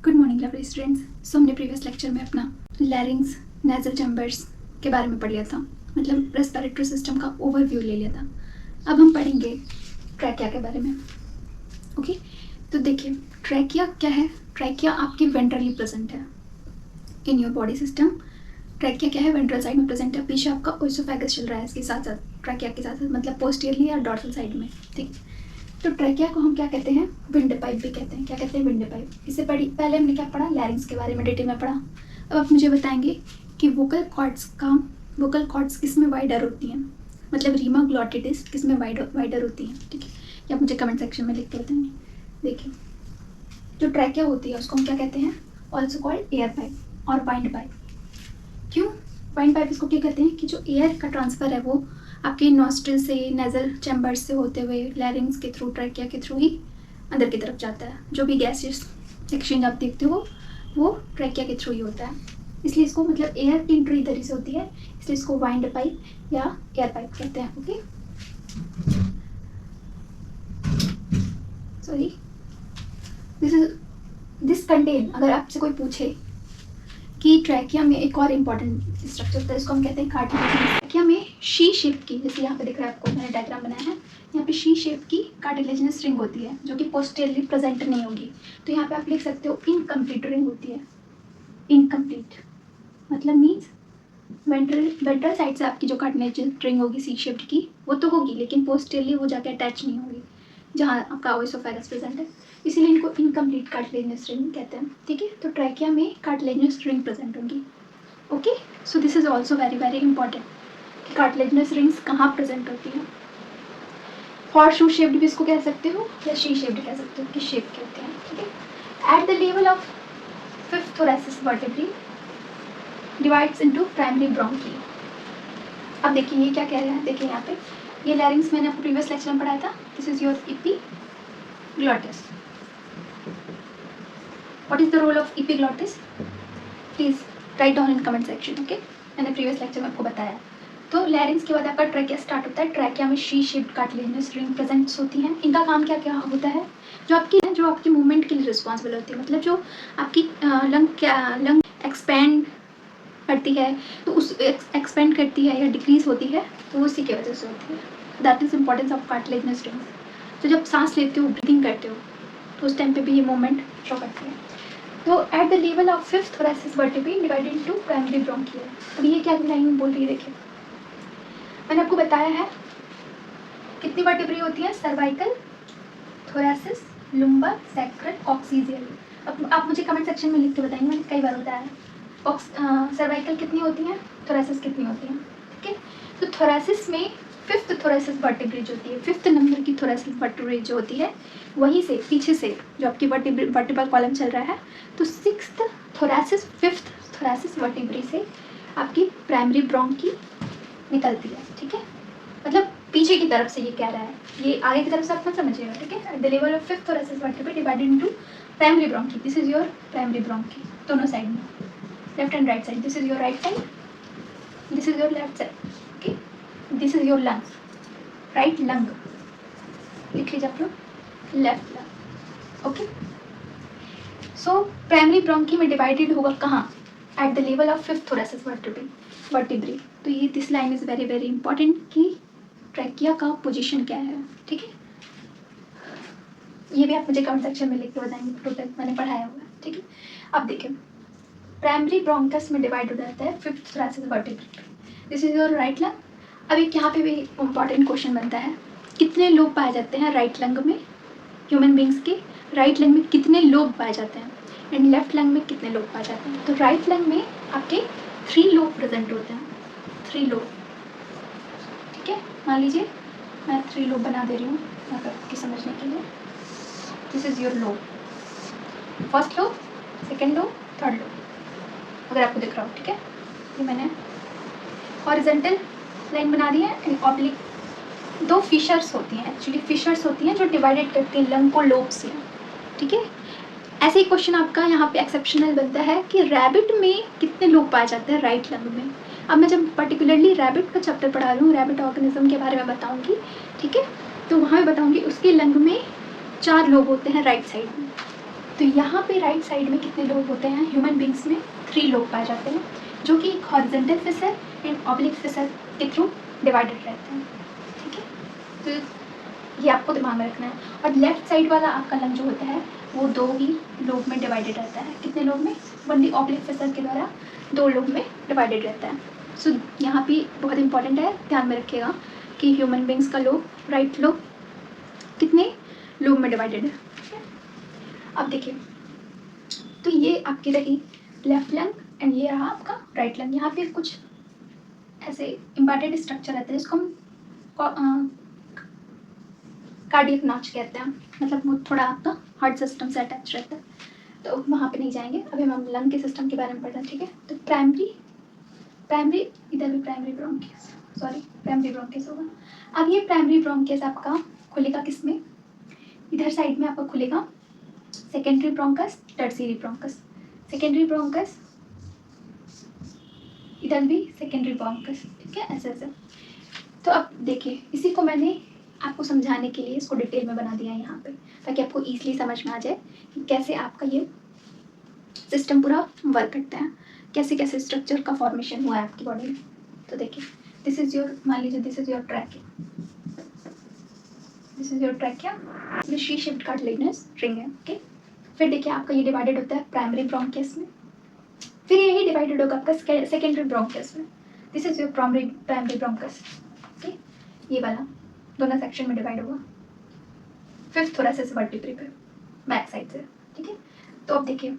Good morning lovely students. हमने previous lecture में अपना लैरिंग्स नेजल चैम्बर्स के बारे में पढ़ लिया था, मतलब रेस्पिरेटरी सिस्टम का ओवरव्यू ले लिया था। अब हम पढ़ेंगे ट्रैकिया के बारे में। ओके, तो देखिए ट्रैकिया क्या है। ट्रैकिया आपकी वेंट्रली प्रेजेंट है in your body system. Trachea क्या है, वेंट्रल साइड में प्रेजेंट है। पीछे आपका ओएसोफेगस चल रहा है इसके साथ साथ, ट्रैकिया के साथ साथ, मतलब पोस्टीरियरली या डॉर्सल साइड में। ठीक, तो ट्रैकिया को हम क्या कहते हैं, विंड पाइप भी कहते हैं। क्या कहते हैं, विंड पाइप। इससे पहले हमने क्या पढ़ा, लैरिंग्स के बारे में डिटेल में पढ़ा। अब आप मुझे बताएंगे कि वोकल कॉर्ड्स किस में वाइडर होती हैं, मतलब रीमा ग्लॉटिडिस किस में वाइडर होती हैं। ठीक है, या मुझे कमेंट सेक्शन में लिख के बताएंगे। देखिए जो ट्रैकिया होती है उसको हम क्या कहते हैं, ऑल्सो कॉल्ड एयर पाइप और वाइंड पाइप। क्यों वाइंड पाइप इसको क्या कहते हैं कि जो एयर का ट्रांसफ़र है वो आपके नॉस्ट्रिल से, नेजल चैम्बर्स से होते हुए लैरिंग्स के थ्रू, ट्रैकिया के थ्रू ही अंदर की तरफ जाता है। जो भी गैसेस एक्सचेंज आप देखते हो वो ट्रैकिया के थ्रू ही होता है, इसलिए इसको मतलब एयर एंट्री इधर से होती है, इसलिए इसको वाइंड पाइप या एयर पाइप कहते हैं। ओके, सॉरी, दिस कंटेन, अगर आपसे कोई पूछे कि ट्रैकिया में एक और इम्पॉर्टेंट स्ट्रक्चर होता है, इसको हम कहते हैं कार्टिलेजिनस। ट्रैकिया में शी शेप की, जैसे यहाँ पे दिख रहा है आपको, मैंने डायग्राम बनाया है, यहाँ पे शी शेप की कार्टिलेजिनस रिंग होती है जो कि पोस्टीरियरली प्रेजेंट नहीं होगी। तो यहाँ पे आप लिख सकते हो इनकम्प्लीट रिंग होती है। इनकम्प्लीट मतलब मीन्स वेंट्रल साइड से आपकी जो कार्टिलेजिनस रिंग होगी सी शेप्ड की वो तो होगी, लेकिन पोस्टीरियरली वो जाके अटैच नहीं होगी जहाँ आपका ओएसोफेगस प्रेजेंट है, इसीलिए इनको इनकम्प्लीट कार्टिलेजिनस रिंग कहते हैं। ठीक है, तो ट्रैकिया में कार्टिलेजिनस रिंग प्रेजेंट होंगी। Okay, so this is also very very important कि कार्टिलेजिनस रिंग्स कहाँ प्रेजेंट होती हैं। हॉर्स शू शेप्ड भी इसको कह सकते हो या शी शेप्ड कह सकते हो, कि शेप के होते हैं। ठीक है, at the level of fifth thoracic vertebrae divides into primary bronchi. अब देखिए ये क्या कह रहे हैं, देखिए यहाँ पे ये लैरिंग्स मैंने आपको प्रीवियस लेक्चर में पढ़ाया था। This is your epiglottis. What is the role of epiglottis? Please write down in comment section. Okay, मैंने प्रीवियस लेक्चर में आपको बताया। तो लैरिंग्स के बाद आपका ट्रैकिया स्टार्ट होता है। ट्रैकिया में she shaped cartilaginous ring presents होती हैं। इनका काम क्या क्या होता है, जो आपकी मूवमेंट के लिए रिस्पॉन्सिबल होती है, मतलब जो आपकी लंग एक्सपेंड करती है, तो उस एक्सपेंड करती है या डिक्रीज होती है तो उसी की वजह से होती है। That is importance of cartilaginous rings. तो जब सांस लेते हो, ब्रीथिंग करते हो, तो उस टाइम पे भी ये मूवमेंट शो करती है। तो at the level of fifth thoracic vertebrae divided into primary bronchial. अब ये क्या लाइन बोल रही है, देखिए मैंने आपको बताया है कितनी वर्टिब्री होती है, सर्वाइकल, थोरैसिस, लुम्बर, सैक्रल, कॉक्सीजियल। अब आप मुझे कमेंट सेक्शन में लिख के बताएंगे, मैंने कई बार बताया है। सर्वाइकल कितनी होती हैं, थोरैसिस कितनी होती हैं। ठीक है, तो थोरैसिस में फिफ्थ thoracic vertebrae जो होती है, फिफ्थ नंबर की thoracic vertebrae जो होती है, वहीं से पीछे से जो आपकी वर्टिब्रल कॉलम चल रहा है, तो sixth thoracic, fifth thoracic vertebrae से आपकी प्राइमरी ब्रोंकी निकलती है। ठीक है, मतलब पीछे की तरफ से ये कह रहा है, ये आगे की तरफ से आप मत समझिएगा। ठीक है, at the level of fifth thoracic vertebrae divided into primary bronchi. This is your primary bronchi, दोनों साइड में, left and right side. This is your right side, this is your left side. Okay, this is your lung, right lung लिख लीजिए आप लोग, left lung. Okay, so primary bronchi में divided होगा कहाँ, at the level of fifth thoracic vertebrae। तो ये this line is very very important कि ट्रैकिया का पोजीशन क्या है। ठीक है, ये भी आप मुझे कमेंट सेक्शन में लिख के बताएंगे, टोटल मैंने पढ़ाया हुआ है। ठीक है, अब देखिए प्राइमरी ब्रोंकस में डिवाइड हो जाता है fifth thoracic vertebrae। This is your right lung. अब एक यहाँ पे भी इम्पॉर्टेंट क्वेश्चन बनता है, कितने लोब पाए जाते हैं राइट लंग में, ह्यूमन बींग्स के राइट लंग में कितने लोब पाए जाते हैं, एंड लेफ्ट लंग में कितने लोब पाए जाते हैं। तो राइट लंग में आपके 3 लोब प्रेजेंट होते हैं, 3 लोब। ठीक है, मान लीजिए मैं 3 लोब बना दे रही हूँ आपके समझने के लिए। This is your lobe, first lobe, second lobe, third lobe, अगर आपको दिख रहा हो। ठीक है, ये मैंने हॉरिजॉन्टल लाइन बना दी है, एंड ऑब्लिक 2 फिशर्स होती हैं, एक्चुअली फिशर्स होती हैं जो डिवाइडेड करती हैं लंग को लोब से। ठीक है, ऐसे ही क्वेश्चन आपका यहाँ पे एक्सेप्शनल बनता है कि रैबिट में कितने लोब पाए जाते हैं राइट लंग में। अब मैं जब पर्टिकुलरली रैबिट का चैप्टर पढ़ा रही हूँ, रैबिट ऑर्गेनिज्म के बारे में बताऊँगी। ठीक है, तो वहाँ मैं बताऊँगी उसके लंग में 4 लोब होते हैं राइट साइड में। तो यहाँ पे राइट साइड में कितने लोब होते हैं? ह्यूमन बींग्स में 3 लोब पाए जाते हैं, जो कि एक horizontal fissure and oblique fissure के थ्रू डिवाइडेड रहते हैं, ठीक है। तो ये आपको दिमाग में रखना है। और लेफ्ट साइड वाला आपका लंग जो होता है वो 2 ही लोब में डिवाइडेड रहता है। कितने लोब में? ओनली ऑब्लिक फिशर के द्वारा 2 लोब में डिवाइडेड रहता है। सो यहाँ भी बहुत इंपॉर्टेंट है, ध्यान में रखिएगा कि ह्यूमन बींग्स का लोब, राइट लोब कितने लोब में डिवाइडेड है। अब देखिए, तो ये आपकी रही लेफ्ट लंग एंड ये रहा आपका राइट लंग। यहाँ पे कुछ ऐसे इम्पॉर्टेंट स्ट्रक्चर रहते हैं, इसको हम कार्डियक नॉच कहते हैं, मतलब वो थोड़ा आपका हार्ट सिस्टम से अटैच रहता है, तो वहाँ पे नहीं जाएंगे। अभी हम लंग के सिस्टम के बारे में पढ़ रहे हैं, ठीक है। तो प्राइमरी इधर भी प्राइमरी ब्रोंकियस होगा। अब ये प्राइमरी ब्रोंकियस आपका खुलेगा किस में? इधर साइड में आपका खुलेगा secondary bronchus, tertiary bronchus, secondary bronchus, इधर भी सेकेंडरी ब्रोंकस, ठीक है, ऐसे ऐसे। तो अब देखिए, इसी को मैंने आपको समझाने के लिए इसको डिटेल में बना दिया है यहाँ पे, ताकि आपको ईजिली समझ में आ जाए कि कैसे आपका ये सिस्टम पूरा वर्क करता है, कैसे कैसे स्ट्रक्चर का फॉर्मेशन हुआ है आपकी बॉडी में। तो देखिए, दिस इज योर, मान लीजिए this is your trachea, this is your trachea, ये शी शेप्ड कार्टिलेजिनस रिंग है, ओके। फिर देखिए आपका ये डिवाइडेड होता है प्राइमरी ब्रोंकियस में, फिर यही डिवाइडेड होगा आपका सेकेंडरी ब्रोंकियस में। This is your primary bronchus, okay, ये वाला दोनों सेक्शन में डिवाइड होगा। फिफ्थ थोरेसिस वर्टिब्रे पे बैक साइड से, ठीक है। तो अब देखिए,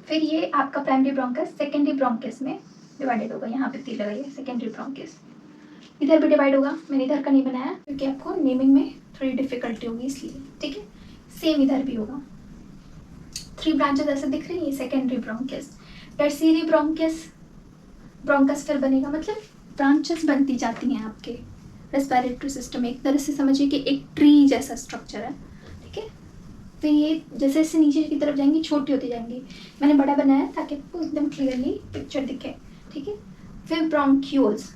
फिर ये आपका प्राइमरी ब्रोंकस सेकेंडरी ब्रोंकियस में डिवाइडेड होगा। यहाँ पे तीर लगाइए, सेकेंडरी ब्रोंकियस। इधर भी डिवाइड होगा, मैंने इधर का नहीं बनाया क्योंकि आपको नेमिंग में थोड़ी डिफिकल्टी होगी इसलिए, ठीक है। सेम इधर भी होगा, 3 ब्रांचेस ऐसे दिख रही है, सेकेंडरी ब्रोंकियस, टर्शियरी ब्रोंकस फिर बनेगा, मतलब ब्रांचेस बनती जाती हैं आपके रेस्पिरेटरी सिस्टम में। एक तरह से समझिए कि एक ट्री जैसा स्ट्रक्चर है, ठीक है। फिर ये जैसे जैसे नीचे की तरफ जाएंगी छोटी होती जाएंगी, मैंने बड़ा बनाया ताकि आपको एकदम क्लियरली पिक्चर दिखे, ठीक है। फिर bronchioles,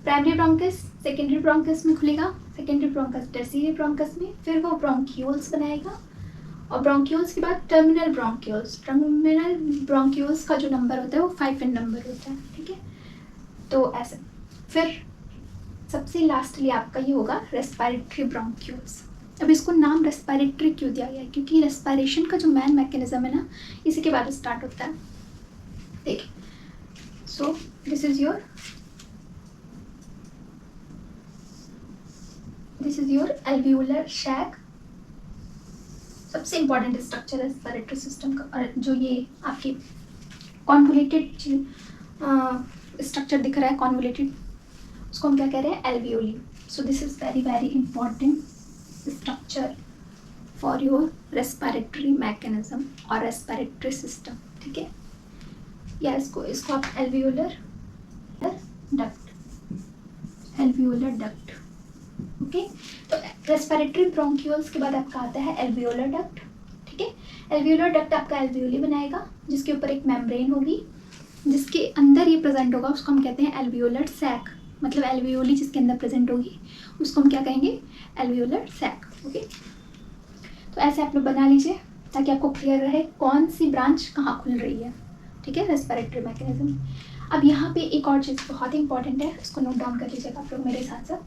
primary bronchus secondary bronchus में खुलेगा, सेकेंडरी ब्रोंकस टर्शियरी ब्रोंकस में, फिर वो ब्रोंक्यूल्स बनाएगा, और ब्रोंक्यूल्स के बाद टर्मिनल ब्रोंक्यूल्स का जो नंबर होता है वो 5 इन नंबर होता है, ठीक है। तो ऐसे फिर सबसे लास्टली आपका ये होगा रेस्पिरेटरी ब्रोंक्यूल्स। अब इसको नाम रेस्पिरेटरी क्यों दिया गया है? क्योंकि रेस्पिरेशन का जो मेन मैकेनिज्म है ना, इसी के बाद स्टार्ट होता है। देखिए, so this is your alveolar sac, सबसे इंपॉर्टेंट स्ट्रक्चर है रेस्पिरेटरी सिस्टम का। और जो ये आपकी कॉन्वोल्यूटेड स्ट्रक्चर दिख रहा है, कॉन्वोल्यूटेड, उसको हम क्या कह रहे हैं? Alveoli. So this is very very important structure for your respiratory mechanism और रेस्पिरेटरी सिस्टम, ठीक है। या इसको आप एल्वियोलर डक्ट, ओके। तो रेस्पिरेटरी ब्रोंक्यूल्स के बाद आपका आता है एल्वियोलर डक्ट, ठीक है। एल्वियोलर डक्ट आपका एल्वियोली बनाएगा, जिसके ऊपर एक मेम्ब्रेन होगी, जिसके अंदर ये प्रेजेंट होगा, उसको हम कहते हैं एल्वियोलर सैक। मतलब एल्वियोली जिसके अंदर प्रेजेंट होगी उसको हम क्या कहेंगे? Alveolar sac, okay. तो ऐसे आप लोग बना लीजिए ताकि आपको क्लियर रहे कौन सी ब्रांच कहाँ खुल रही है, ठीक है, रेस्पिरेटरी मैकेनिज्म। अब यहाँ पे एक और चीज़ बहुत ही इंपॉर्टेंट है, उसको नोट डाउन कर लीजिएगा आप लोग मेरे साथ साथ,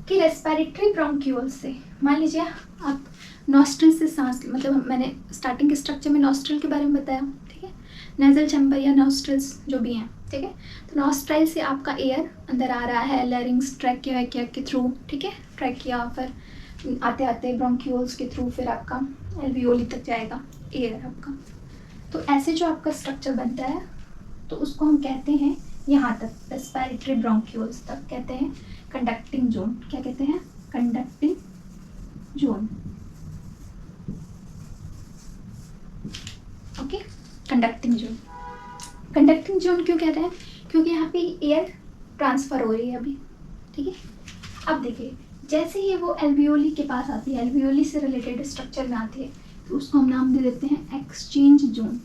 कि रेस्पिरेटरी ब्रोंक्यूल्स से, मान लीजिए आप नॉस्ट्रिल से सांस, मतलब मैंने स्टार्टिंग के स्ट्रक्चर में नॉस्ट्रिल के बारे में बताया, ठीक है, नेजल चैम्बर या नॉस्ट्रिल्स जो भी हैं, ठीक है। तो नॉस्ट्राइल से आपका एयर अंदर आ रहा है लैरिंग्स ट्रैकिया के थ्रू, ठीक है, ट्रैकिया, फिर आते आते ब्रोंक्यूल्स के थ्रू फिर आपका एल्वियोली तक जाएगा एयर आपका। तो ऐसे जो आपका स्ट्रक्चर बनता है तो उसको हम कहते हैं यहाँ तक, रेस्पिरेटरी ब्रोंक्यूल्स तक कहते हैं कंडक्टिंग जोन। क्या कहते हैं? Conducting zone, okay. Conducting zone, conducting zone क्यों कहते हैं? क्योंकि यहाँ पे एयर ट्रांसफ़र हो रही है अभी, ठीक है। अब देखिए, जैसे ही वो एल्वियोली के पास आती है, एल्वियोली से रिलेटेड स्ट्रक्चर में आती है, तो उसको हम नाम दे देते हैं एक्सचेंज जोन।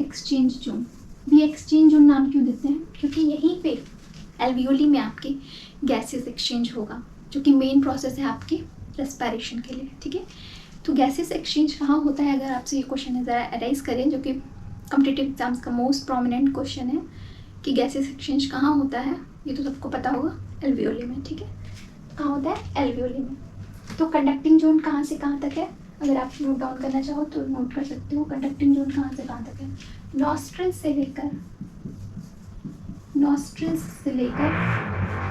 एक्सचेंज जोन भी एक्सचेंज जोन नाम क्यों देते हैं? क्योंकि यहीं पे एल्वियोली में आपकी गैसेस एक्सचेंज होगा, जो कि मेन प्रोसेस है आपकी रेस्पिरेशन के लिए, ठीक है। तो गैसेस एक्सचेंज कहाँ होता है, अगर आपसे ये क्वेश्चन ज़रा अराइज करें, जो कि कॉम्पिटिटिव एग्जाम्स का मोस्ट प्रोमिनेंट क्वेश्चन है कि गैसेस एक्सचेंज कहाँ होता है, ये तो सबको पता होगा, एल्वियोली में, ठीक है। कहाँ होता है, एल्वियोली में। तो कंडक्टिंग जोन कहाँ से कहाँ तक है, अगर आप नोट डाउन करना चाहो तो नोट कर सकते हो। कंडक्टिंग जोन कहाँ से कहाँ तक है, नॉस्ट्रल्स से लेकर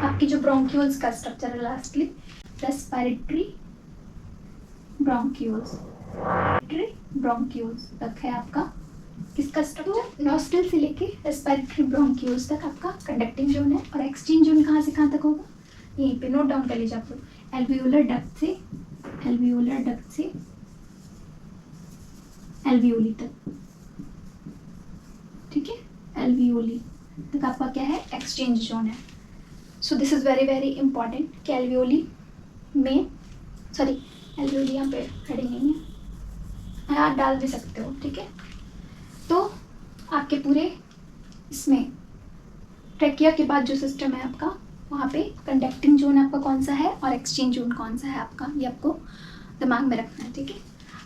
आपकी जो ब्रोंक्यूल्स का स्ट्रक्चर है, लास्टली रेस्पिरेटरी ब्रोंक्यूल्स तक है आपका किसका स्ट्रक्चर, नॉस्ट्रल से लेके रेस्पिरेटरी ब्रोंक्यूल्स तक आपका कंडक्टिंग जोन है। और एक्सचेंज जोन कहाँ से कहाँ तक होगा, यहीं पे नोट डाउन कर लीजिए आप लोग। एल्वियोलर डक्ट से एल्वियोली तक, ठीक है, एल्वियोली तक आपका क्या है, एक्सचेंज जोन है। So this is very very important कि एल्वियोली में, सॉरी एल्वियोली यहाँ पे हेडिंग नहीं है, यहाँ डाल भी सकते हो, ठीक है। तो आपके पूरे इसमें ट्रैकिया के बाद जो सिस्टम है आपका, वहाँ पे कंडक्टिंग जोन आपका कौन सा है और एक्सचेंज जोन कौन सा है आपका, ये आपको दिमाग में रखना है, ठीक है।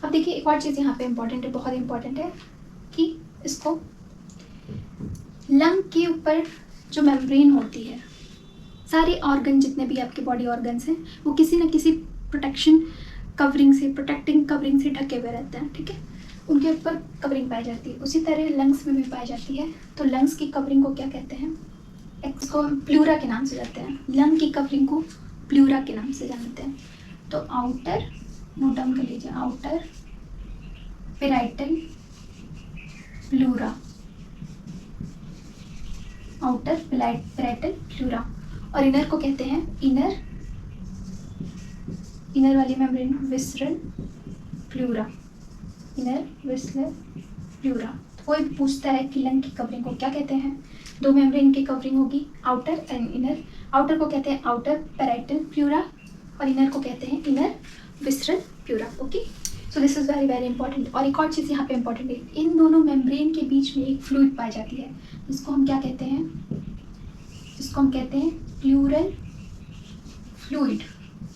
अब देखिए एक और चीज़ यहाँ पे इम्पॉर्टेंट है, बहुत इंपॉर्टेंट है कि इसको लंग के ऊपर जो मेम्ब्रेन होती है, सारे ऑर्गन जितने भी आपके बॉडी ऑर्गन्स हैं वो किसी न किसी प्रोटेक्टिंग कवरिंग से ढके हुए रहते हैं, ठीक है। उनके ऊपर कवरिंग पाई जाती है, उसी तरह लंग्स में भी पाई जाती है। तो लंग्स की कवरिंग को क्या कहते हैं, इसको प्लूरा के नाम से जानते हैं। लंग की कवरिंग को प्लूरा के नाम से जानते हैं। तो आउटर, नोट डाउन कर लीजिए, outer parietal pleura, outer parietal pleura. और इनर को कहते हैं इनर वाली मेम्ब्रेन विसरल प्लूरा, कोई पूछता है कि लंग की कवरिंग को क्या कहते हैं, दो मेम्ब्रेन की कवरिंग होगी, आउटर एंड इनर। आउटर को कहते हैं आउटर पेराइटल प्लूरा और इनर को कहते हैं inner visceral pleura, okay. So this is very very important. और एक और चीज़ यहाँ पे इंपॉर्टेंट है, इन दोनों मेम्ब्रेन के बीच में एक फ्लूइड पाई जाती है, जिसको हम क्या कहते हैं, प्लूरल फ्लूइड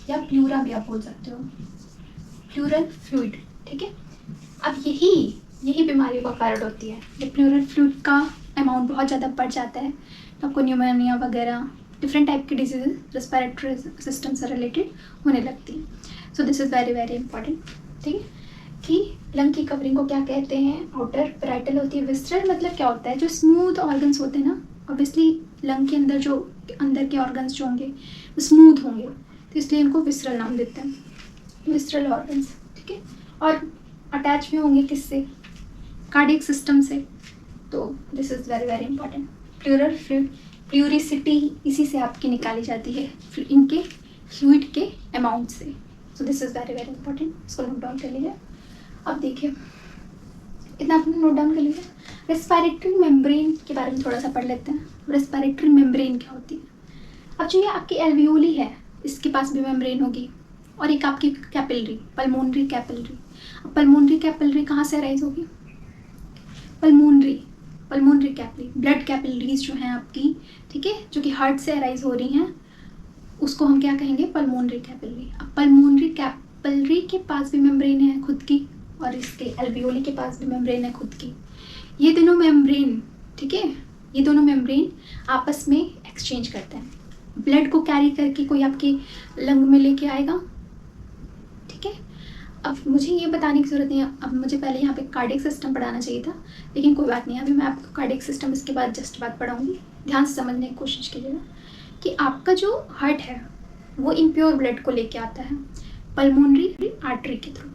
या प्लूरा भी आप बोल सकते हो, प्लूरल फ्लूइड, ठीक है। अब यही बीमारियों का कारण होती है, जब प्लूरल फ्लूइड का अमाउंट बहुत ज़्यादा बढ़ जाता है तो आपको न्यूमोनिया वगैरह डिफरेंट टाइप की डिजीजेज रेस्पिरेटरी सिस्टम से रिलेटेड होने लगती है। So this is very very important, ठीक है, कि लंग की कवरिंग को क्या कहते हैं, आउटर पेराइटल होती है। विसरल मतलब क्या होता है, जो स्मूथ ऑर्गन्स होते हैं ना, ऑब्वियसली लंग के अंदर जो अंदर के ऑर्गन्स जो होंगे वो स्मूथ होंगे, तो इसलिए इनको विसरल नाम देते हैं, विसरल ऑर्गन्स, ठीक है। और अटैच भी होंगे किससे, कार्डियक सिस्टम से। तो this is very very important. Pleural fluid, pleurisy इसी से आपकी निकाली जाती है, इनके फ्लूइड के अमाउंट से। So this is very very important, इसको नोट डाउन कर लीजिए। अब देखिए, इतना आपने नोट डाउन कर लीजिए। रेस्पिरेटरी मेम्ब्रेन के बारे में थोड़ा सा पढ़ लेते हैं। रेस्पिरेटरी मेम्ब्रेन क्या होती है। अब जो ये आपकी एल्वियोली है, इसके पास भी मेम्ब्रेन होगी, और एक आपकी कैपिलरी, पल्मोनरी कैपिलरी। अब पल्मोनरी कैपिलरी कहाँ से अराइज होगी, पल्मोनरी कैपिलरी, ब्लड कैपिलरीज जो हैं आपकी, ठीक है, जो कि हार्ट से अराइज हो रही हैं, उसको हम क्या कहेंगे, पल्मोनरी कैपिलरी। अब पल्मोनरी कैपिलरी के पास भी मेम्ब्रेन है खुद की, और इसके एल्वियोली के पास भी मेम्ब्रेन है खुद की। ये दोनों मेम्ब्रेन, ठीक है, ये दोनों मेम्ब्रेन आपस में एक्सचेंज करते हैं। ब्लड को कैरी करके कोई आपके लंग में लेके आएगा, ठीक है। अब मुझे ये बताने की ज़रूरत नहीं है, अब मुझे पहले यहाँ पे कार्डियक सिस्टम पढ़ाना चाहिए था, लेकिन कोई बात नहीं, अभी मैं आपको कार्डियक सिस्टम इसके बाद जस्ट बात पढ़ाऊँगी। ध्यान से समझने की कोशिश कीजिएगा कि आपका जो हार्ट है वो इम्प्योर ब्लड को लेके आता है पल्मोनरी आर्टरी के थ्रू,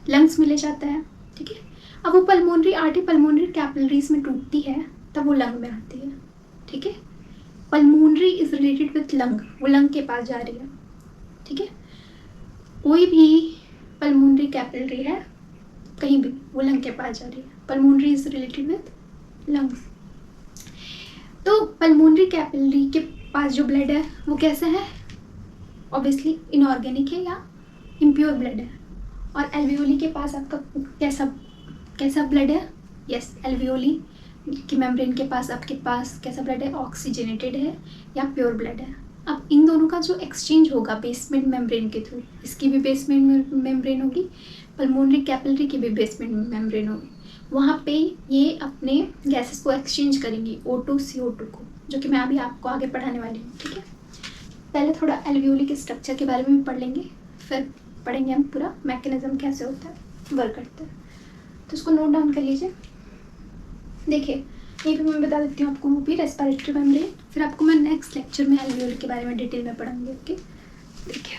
लंग्स में ले जाता है, ठीक है। अब वो पल्मोनरी आर्टरी पल्मोनरी कैपिलरीज में टूटती है, तब वो लंग में आती है, ठीक है। Pulmonary is related with lung, वो लंग के पास जा रही है, ठीक है। कोई भी पल्मोनरी कैपिलरी है कहीं भी, वो लंग के पास जा रही है। Pulmonary is related with lungs. तो पल्मोनरी कैपिलरी के पास जो ब्लड है वो कैसा है, ऑब्वियसली इनऑर्गेनिक है या इम्प्योर ब्लड है। और एल्वियोली के पास आपका कैसा ब्लड है, यस, एल्वियोली की मेम्ब्रेन के पास आपके पास कैसा ब्लड है, ऑक्सीजनेटेड है या प्योर ब्लड है। अब इन दोनों का जो एक्सचेंज होगा बेसमेंट मेम्ब्रेन के थ्रू, इसकी भी बेसमेंट मेम्ब्रेन होगी, पल्मोनरी कैपिलरी की भी बेसमेंट मेम्ब्रेन होगी, वहाँ पे ये अपने गैसेस को एक्सचेंज करेंगी O2 CO2 को, जो कि मैं अभी आपको आगे पढ़ाने वाली हूँ। ठीक है, पहले थोड़ा एल्वियोली के स्ट्रक्चर के बारे में भी पढ़ लेंगे, फिर पढ़ेंगे हम पूरा मैकेनिज्म कैसे होता है, वर्क करता है। तो इसको नोट डाउन कर लीजिए। देखिए यहीं पे मैं बता देती हूँ आपको, वो भी रेस्पिरेटरी मेम्ब्रेन, फिर आपको मैं नेक्स्ट लेक्चर में एल्वियोली के बारे में डिटेल में पढ़ाऊंगी। ओके, देखिए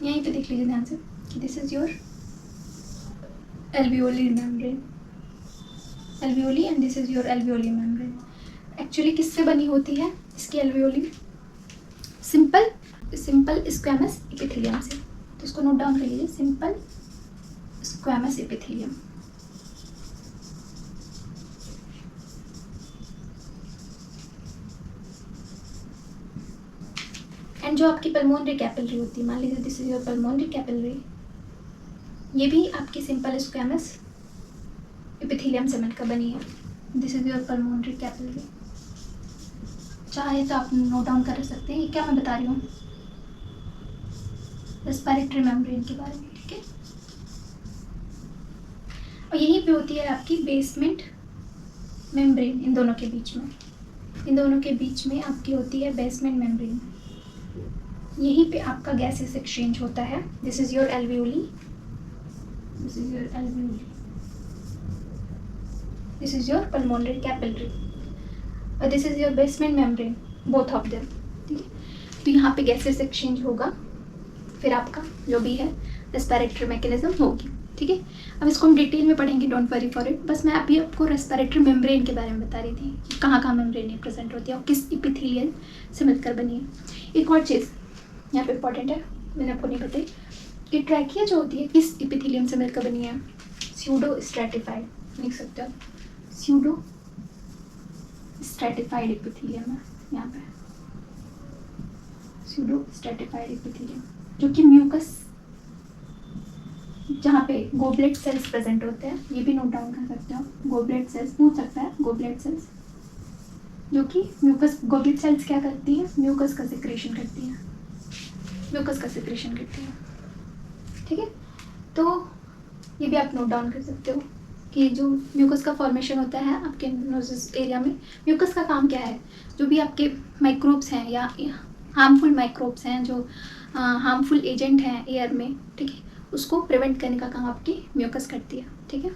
यहीं पे देख लीजिए ध्यान से कि this is your alveoli membrane, alveoli and this is your alveoli membrane. Actually किससे बनी होती है इसकी एल्वियोली? सिंपल स्क्वैमस एपिथेलियम से। तो इसको नोट डाउन कर लीजिए, सिंपल स्क्वैमस एपिथेलियम। एंड जो आपकी पल्मोनरी कैपिलरी होती है, मान लीजिए this is your pulmonary capillary, ये भी आपकी सिंपल स्क्वैमस एपिथेलियम से मिलकर बनी है। This is your pulmonary capillary. चाहे तो आप नोट डाउन कर सकते हैं, ये क्या मैं बता रही हूँ रेस्पिरेटरी मेम्ब्रेन के बारे में। ठीक है, और यहीं पे होती है आपकी बेसमेंट मेम्ब्रेन, इन दोनों के बीच में आपकी होती है बेसमेंट मेम्ब्रेन। यहीं पे आपका गैसेस एक्सचेंज होता है। This is your alveoli, this is your alveoli, this is your pulmonary capillary और this is your basement membrane, both of them. ठीक है, तो यहाँ पे गैसेस एक्सचेंज होगा, फिर आपका जो भी है रेस्पिरेटरी मैकेनिज्म होगी। ठीक है, अब इसको हम डिटेल में पढ़ेंगे, डोंट वरी फॉर इट। बस मैं अभी आपको रेस्पिरेटरी मेम्ब्रेन के बारे में बता रही थी कि कहाँ कहाँ मेम्ब्रेन प्रेजेंट होती है और किस एपिथेलियल से मिलकर बनी है। एक और चीज़ यहाँ पे इम्पॉर्टेंट है, मैंने आपको नहीं बताई कि ट्रैकिया जो होती है किस एपिथेलियम से मिलकर बनी है? स्यूडो स्ट्रैटिफाइड, लिख सकते हो, स्यूडो स्ट्रैटिफाइड एपिथेलियम है यहाँ पे, स्यूडो स्ट्रैटिफाइड एपिथेलियम, जो कि म्यूकस, जहाँ पे गोबलेट सेल्स प्रेजेंट होते हैं, ये भी नोट डाउन कर सकते हो। गोबलेट सेल्स पूछ सकता है, गोबलेट सेल्स जो कि म्यूकस, गोबलेट सेल्स क्या करती है? म्यूकस का सिक्रेशन करती है, म्यूकस का सिक्रेशन करती है। ठीक है, तो ये भी आप नोट डाउन कर सकते हो कि जो म्यूकस का फॉर्मेशन होता है आपके नोज़ एरिया में, म्यूकस का काम क्या है? जो भी आपके माइक्रोब्स हैं या हार्मफुल माइक्रोब्स हैं, जो हार्मफुल एजेंट हैं एयर में, ठीक है, उसको प्रिवेंट करने का काम आपकी म्यूकस करती है। ठीक है,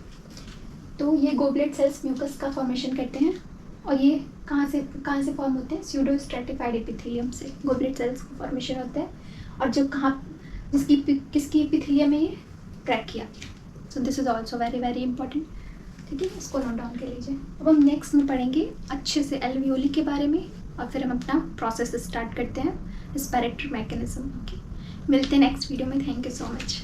तो ये गोबलेट सेल्स म्यूकस का फॉर्मेशन करते हैं और ये कहाँ से फॉर्म होते हैं? स्यूडो स्ट्रैटिफाइड एपिथेलियम से गोबलेट सेल्स का फॉर्मेशन होता है। और जो किसकी एपिथेलियम है? ये trachea. So this is also very very important. ठीक है, इसको नोट डाउन कर लीजिए। अब हम नेक्स्ट में पढ़ेंगे अच्छे से एल्वियोली के बारे में और फिर हम अपना प्रोसेस स्टार्ट करते हैं रेस्पिरेटरी मैकेनिज्म। ओके, मिलते हैं नेक्स्ट वीडियो में। Thank you so much.